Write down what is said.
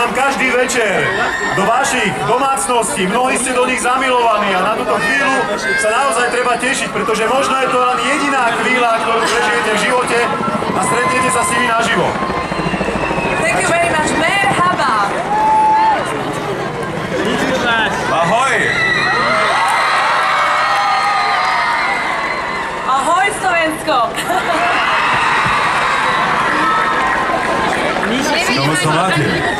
vám každý večer do vašich domácností, mnohí ste do nich zamilovaní a na túto chvíľu sa naozaj treba tešiť, pretože možno je to len jediná chvíľa, ktorú prežijete v živote a stretnete sa s nimi naživo. Thank you very much. Merhaba. Ahoj! Ahoj Slovensko. Čo máte?